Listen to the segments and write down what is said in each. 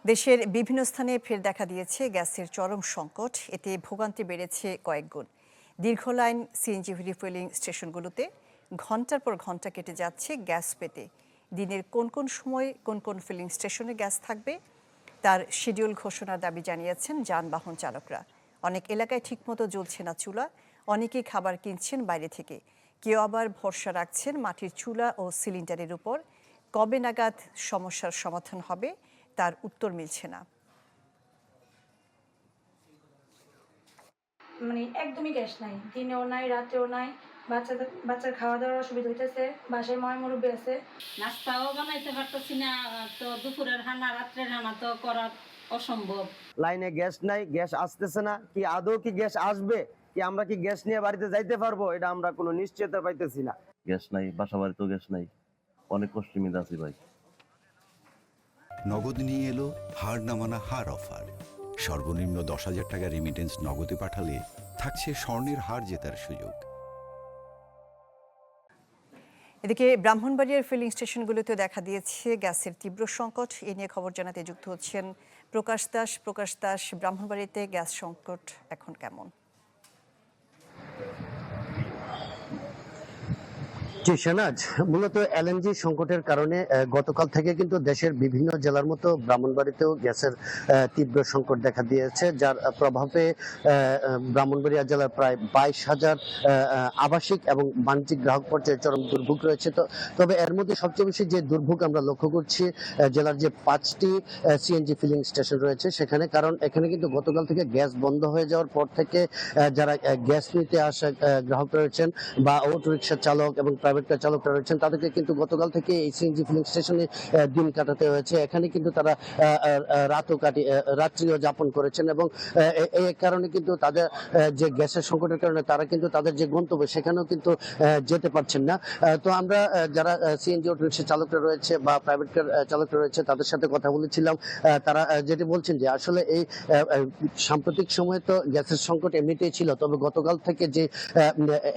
দেশের বিভিন্ন স্থানে ফের দেখা দিয়েছে গ্যাসের চরম সংকট। এতে ভোগান্তি বেড়েছে কয়েক গুণ। দীর্ঘ লাইন সিএনজি রিফুয়েলিং স্টেশনগুলোতে ঘন্টার পর ঘন্টা কেটে যাচ্ছে গ্যাস পেতে। দিনের কোন কোন সময় কোন কোন ফিলিং স্টেশনে গ্যাস থাকবে তার শিডিউল ঘোষণার দাবি জানিয়েছেন যানবাহন চালকরা। অনেক এলাকায় ঠিকমতো জ্বলছে না চুলা, অনেকেই খাবার কিনছেন বাইরে থেকে। কেউ আবার ভরসা রাখছেন মাটির চুলা ও সিলিন্ডারের উপর। কবে নাগাদ সমস্যার সমাধান হবে তার উত্তর মিলছে না। মানে একদমই গ্যাস নাই, দিনেও নাই রাতেও নাই। বাচ্চার খাওয়া দাওয়ার অসুবিধা হইতেছে, বাসায় মুরব্বী আছে, নাস্তাও বানাইতে পারতেছি না। তো দুপুরের রান্না রাত্রের রান্না তো করা অসম্ভব। লাইনে গ্যাস নাই, গ্যাস আসতেছে না, কি আদৌ কি গ্যাস আসবে, কি আমরা কি গ্যাস নিয়ে বাড়িতে যাইতে পারবো, এটা আমরা কোনো নিশ্চয়তা পাইতেছি না। গ্যাস নাই, বাসা বাড়িতেও গ্যাস নাই, অনেক কষ্টের মধ্যে আছি ভাই। নগদ নিয়ে এলো হার না মানা হার অফার। সর্বনিম্ন 10,000 টাকা রেমিটেন্স নগদে পাঠালে থাকছে স্বর্ণের হার জেতার সুযোগ। এদিকে ব্রাহ্মণবাড়িয়ার ফিলিং স্টেশনগুলোতে দেখা দিয়েছে গ্যাসের তীব্র সংকট। এ নিয়ে খবর জানাতে যুক্ত হচ্ছেন প্রকাশ দাস। প্রকাশ দাস, ব্রাহ্মণবাড়িতে গ্যাস সংকট এখন কেমন? জি শাহনাজ, মূলত এলএনজি সংকটের কারণে গতকাল থেকে কিন্তু দেশের বিভিন্ন জেলার মতো ব্রাহ্মণবাড়িতেও গ্যাসের তীব্র সংকট দেখা দিয়েছে, যার প্রভাবে ব্রাহ্মণবাড়িয়া জেলার প্রায় 22,000 আবাসিক এবং বাণিজ্যিক গ্রাহক পর্যায়ে চরম দুর্ভোগ রয়েছে। তবে এর মধ্যে সবচেয়ে বেশি যে দুর্ভোগ আমরা লক্ষ্য করছি জেলার যে 5টি সিএনজি ফিলিং স্টেশন রয়েছে সেখানে, কারণ এখানে কিন্তু গতকাল থেকে গ্যাস বন্ধ হয়ে যাওয়ার পর থেকে যারা গ্যাস নিতে আসা গ্রাহক রয়েছেন বা অটো রিক্সা চালক এবং প্রাইভেট চালকরা রয়েছেন তাদেরকে কিন্তু গতকাল থেকে এই সিএনজি ফিলিং স্টেশনে দিন কাটাতে হয়েছে। এখানে কিন্তু তারা রাত্রিও যাপন করেছেন এবং এই কারণে কিন্তু তাদের যে গ্যাসের সংকটের কারণে তারা কিন্তু তাদের যে গন্তব্য সেখানেও কিন্তু যেতে পারছেন না। তো আমরা যারা সিএনজি অটো রিক্সা চালকরা রয়েছে বা প্রাইভেট কার চালকরা রয়েছে তাদের সাথে কথা বলেছিলাম। তারা যেটি বলছেন যে আসলে এই সাম্প্রতিক সময়ে তো গ্যাসের সংকট এমনিতেই ছিল, তবে গতকাল থেকে যে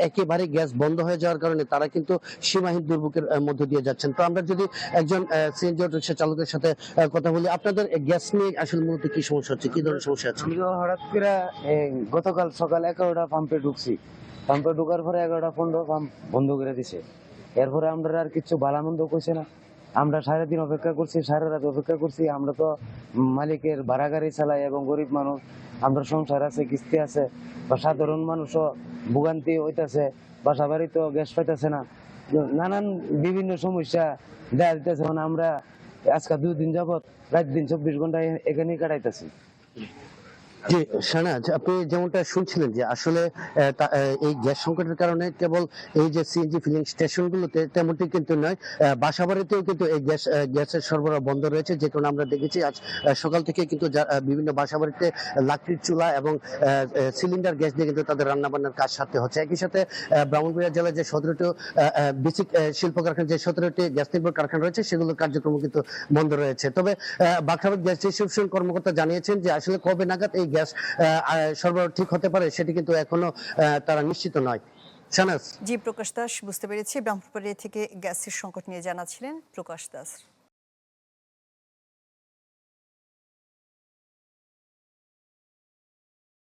একেবারে গ্যাস বন্ধ হয়ে যাওয়ার কারণে তারা কিন্তু সীমাহীন দুর্ভোগের মধ্য দিয়ে যাচ্ছেন। তো আমরা যদি একজন সিএনজি অটো রিক্সা চালকের সাথে কথা বলি, আপনাদের গ্যাস নিয়ে আসলে মূলত কি সমস্যা হচ্ছে, কি ধরনের সমস্যা আছে? হঠাৎ করে গতকাল সকাল 11টা পাম্পে ঢুকছি, পাম্পে ঢুকার পরে 11:15 পাম্প বন্ধ করে দিছে। এরপরে আমরা আর কিছু ভালামন্দ কইছে না, আমরা সারাদিন অপেক্ষা করছি, সারা রাত অপেক্ষা করছি। আমরা তো মালিকের ভাড়া গাড়ি চালাই এবং গরিব মানুষ, আমরা সংসার আছে, কিস্তি আছে, বা সাধারণ মানুষও ভোগান্তি হইতেছে, বাসা বাড়িতেও গ্যাস পাইতেছে না, নানান বিভিন্ন সমস্যা দেখা দিতেছে। মানে আমরা আজকে 2 দিন যাবত রাত দিন 24 ঘন্টা এখানেই কাটাইতেছি। জি শাহনাজ, আপনি যেমনটা শুনছিলেন যে আসলে এই গ্যাস সংকটের কারণে কেবল এই যে সিএনজি ফিলিং স্টেশনগুলোতে তেমনটি কিন্তু নয়, বাসাবাড়িতেও কিন্তু এই গ্যাসের সরবরাহ বন্ধ রয়েছে। যে কারণে আমরা দেখেছি আজ সকাল থেকে কিন্তু বিভিন্ন বাসাবাড়িতে লাকড়ির চুলা এবং সিলিন্ডার গ্যাস দিয়ে কিন্তু তাদের রান্নাবান্নার কাজ সারতে হচ্ছে। একই সাথে ব্রাহ্মণবাড়িয়া জেলায় যে 17টি বেসিক শিল্প কারখানা, যে 17টি গ্যাস নির্ভর কারখানা রয়েছে সেগুলোর কার্যক্রম কিন্তু বন্ধ রয়েছে। তবে বাখরাবাদ গ্যাস ডিস্ট্রিবিউশন কর্মকর্তা জানিয়েছেন যে আসলে কবে নাগাদ এই গ্যাস সরবরাহ ঠিক হতে পারে সেটি কিন্তু এখনো তারা নিশ্চিত নয়। শাহনাজ। জি প্রকাশ দাস, বুঝতে পেরেছি। ব্রাহ্মণবাড়িয়া থেকে গ্যাসের সংকট নিয়ে জানাচ্ছিলেন প্রকাশ দাস।